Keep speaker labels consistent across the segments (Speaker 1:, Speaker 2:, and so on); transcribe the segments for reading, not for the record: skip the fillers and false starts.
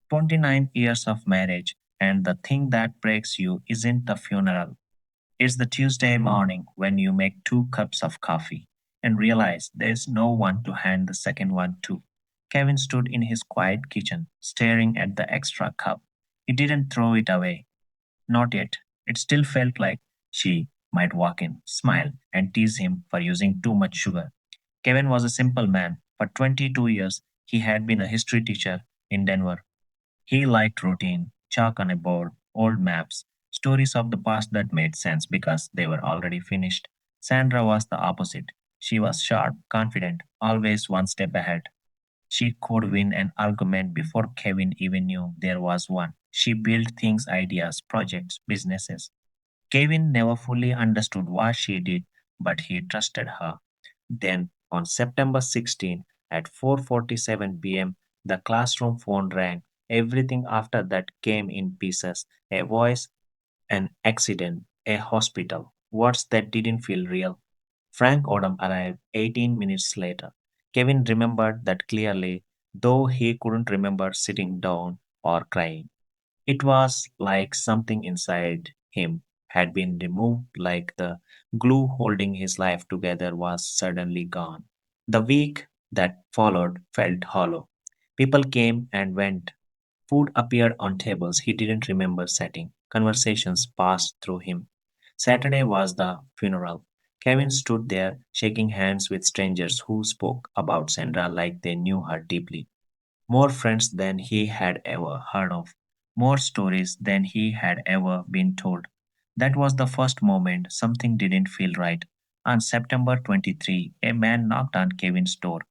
Speaker 1: 29 years of marriage, and the thing that breaks you isn't the funeral. It's the Tuesday morning when you make 2 cups of coffee and realize there's no one to hand the second one to. Kevin stood in his quiet kitchen, staring at the extra cup. He didn't throw it away. Not yet. It still felt like she might walk in, smile, and tease him for using too much sugar. Kevin was a simple man. For 22 years, he had been a history teacher in Denver. He liked routine, chalk on a board, old maps, stories of the past that made sense because they were already finished. Sandra was the opposite. She was sharp, confident, always one step ahead. She could win an argument before Kevin even knew there was one. She built things, ideas, projects, businesses. Kevin never fully understood what she did, but he trusted her. Then, on September 16 at 4:47 p.m., the classroom phone rang. Everything after that came in pieces. A voice, an accident, a hospital. Words that didn't feel real. Frank Odom arrived 18 minutes later. Kevin remembered that clearly, though he couldn't remember sitting down or crying. It was like something inside him had been removed, like the glue holding his life together was suddenly gone. The week that followed felt hollow. People came and went. Food appeared on tables he didn't remember setting. Conversations passed through him. Saturday was the funeral. Kevin stood there, shaking hands with strangers who spoke about Sandra like they knew her deeply. More friends than he had ever heard of, more stories than he had ever been told. That was the first moment something didn't feel right. On September 23, a man knocked on Kevin's door.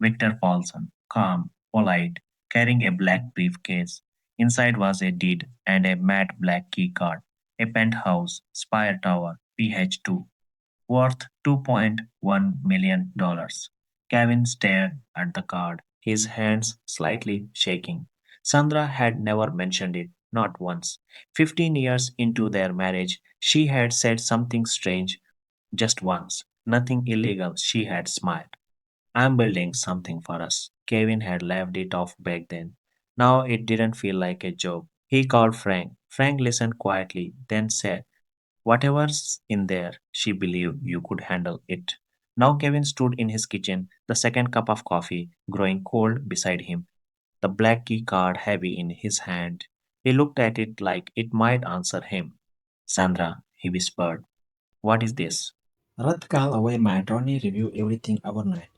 Speaker 1: Victor Paulson, calm, polite, carrying a black briefcase. Inside was a deed and a matte black key card. A penthouse, Spire Tower, PH2, worth $2.1 million. Kevin stared at the card, his hands slightly shaking. Sandra had never mentioned it, not once. 15 years into their marriage, she had said something strange just once. Nothing illegal, she had smiled. I'm building something for us. Kevin had left it off back then. Now it didn't feel like a joke. He called Frank. Frank listened quietly, then said, "Whatever's in there, she believed you could handle it." Now Kevin stood in his kitchen, the second cup of coffee growing cold beside him, the black key card heavy in his hand. He looked at it like it might answer him. "Sandra," he whispered, "what is this?"
Speaker 2: Rat call away my attorney review everything overnight.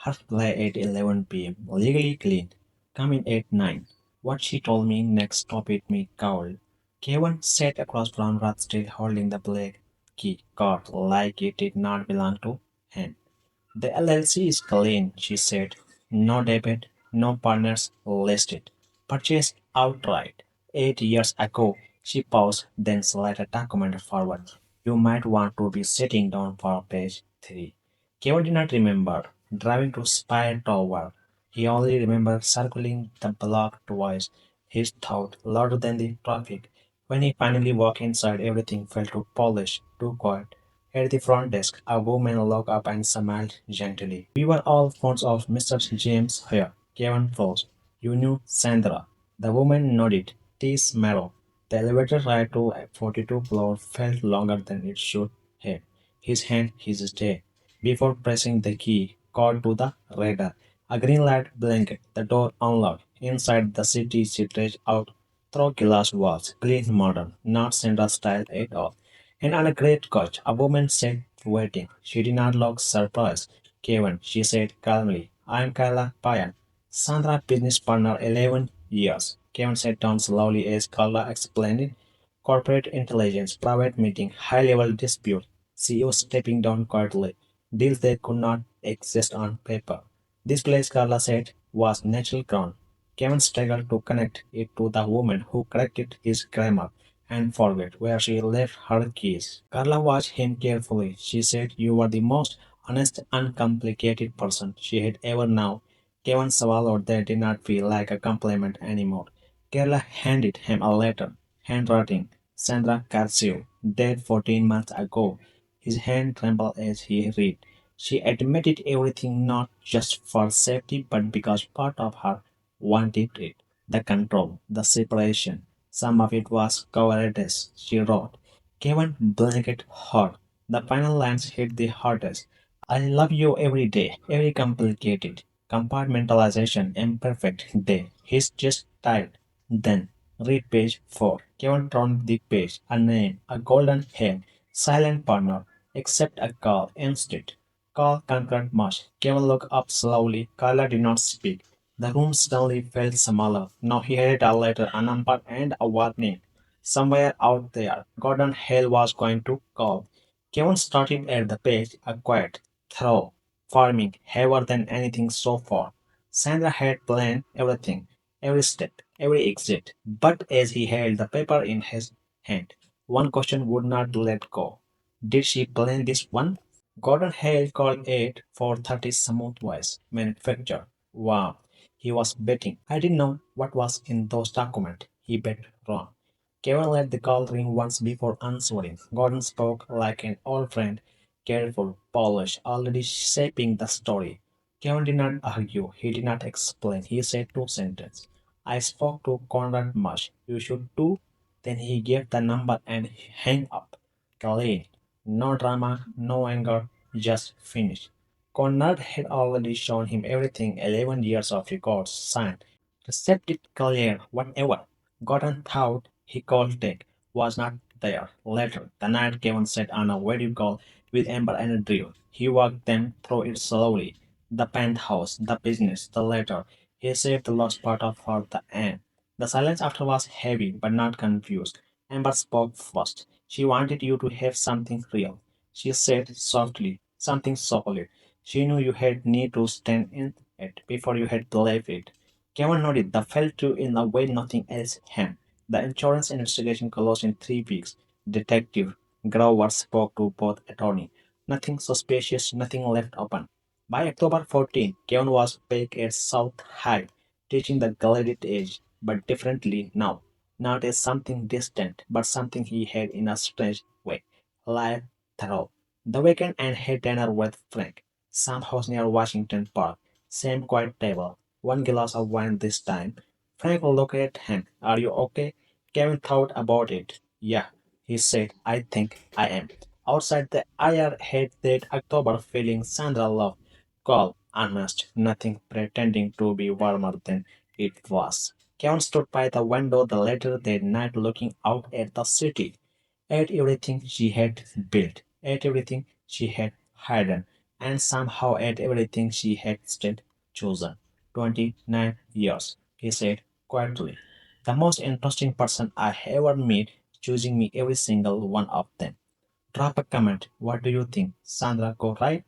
Speaker 2: Her play at 11 p.m. Legally clean. Come in at 9. What she told me next stopped me cold. Kevin sat across from Rat still holding the black key card like it did not belong to him. The LLC is clean, she said. No debit, no partners listed. Purchased outright. 8 years ago. She paused, then slid a document forward. You might want to be sitting down for page 3. Kevin did not remember driving to Spire Tower. He only remembered circling the block twice, his thought louder than the traffic. When he finally walked inside, everything felt too polished, too quiet. At the front desk, a woman looked up and smiled gently. We were all fond of Mr. James here. Kevin froze. You knew Sandra. The woman nodded. Teeth marrow. The elevator ride to 42 floor felt longer than it should have. His hand hesitated before pressing the key, called to the radar. A green light blinked. The door unlocked. Inside the city stretched out through glass walls, clean modern, not Sandra style at all. And on a great couch, a woman sat waiting. She did not look surprised. Kevin, she said calmly, I'm Carla Payan, Sandra business partner 11 years. Kevin sat down slowly as Carla explained it. Corporate intelligence, private meeting, high level dispute, CEO stepping down quietly, deals that could not exist on paper. This place, Carla said, was natural ground. Kevin struggled to connect it to the woman who corrected his grammar and forget where she left her keys. Carla watched him carefully. She said, You were the most honest, uncomplicated person she had ever known. Kevin swallowed that did not feel like a compliment anymore. Carla handed him a letter, handwriting, Sandra Cursive, dead 14 months ago. His hand trembled as he read. She admitted everything not just for safety but because part of her wanted it. The control, the separation. Some of it was cowardice, she wrote. Kevin blinked hard. The final lines hit the hardest. I love you every day, every complicated. Compartmentalization, imperfect day. He's just tired. Then, read page 4. Kevin turned the page. A name, a golden hair, silent partner, except a call instead. Call concurrent much. Kevin looked up slowly. Carla did not speak. The room suddenly felt smaller. Now he had a letter, a number, and a warning. Somewhere out there, Gordon Hale was going to call. Kevin started at the page, a quiet, thorough, farming, heavier than anything so far. Sandra had planned everything, every step, every exit. But as he held the paper in his hand, one question would not let go. Did she plan this one? Gordon Hale called it 4:30 smooth voice, manufacture. Wow. He was betting. I didn't know what was in those documents. He bet wrong. Kevin let the call ring once before answering. Gordon spoke like an old friend, careful, polished, already shaping the story. Kevin did not argue. He did not explain. He said two sentences. I spoke to Conrad Mush. You should too. Then he gave the number and hang up. Clean. No drama, no anger, just finish. Conrad had already shown him everything 11 years of records signed. Received clear, whatever. Gordon thought he called Dick was not there. Later, the night Kevin sat on a video call with Amber and Drew. He walked them through it slowly. The penthouse, the business, the letter. He saved the last part of for the end. The silence after was heavy but not confused. Amber spoke first. She wanted you to have something real. She said softly, something solid. She knew you had need to stand in it before you had believed it. Kevin nodded. The fell through in a way nothing else had. The insurance investigation closed in 3 weeks. Detective Grover spoke to both attorney. Nothing suspicious, nothing left open. By October 14, Kevin was back at South High, teaching the gilded age, but differently now. Not as something distant, but something he had in a strange way. Life through. The weekend and had dinner with Frank. Some house near Washington Park. Same quiet table. One glass of wine this time. Frank looked at him. Are you okay? Kevin thought about it. Yeah, he said. I think I am. Outside the IR had that October feeling Sandra loved. Cold, honest, nothing pretending to be warmer than it was. Kevin stood by the window the later that night looking out at the city, at everything she had built, at everything she had hidden, and somehow at everything she had still chosen. 29 years, he said quietly. The most interesting person I ever met, choosing me every single one of them. Drop a comment. What do you think? Sandra, go right?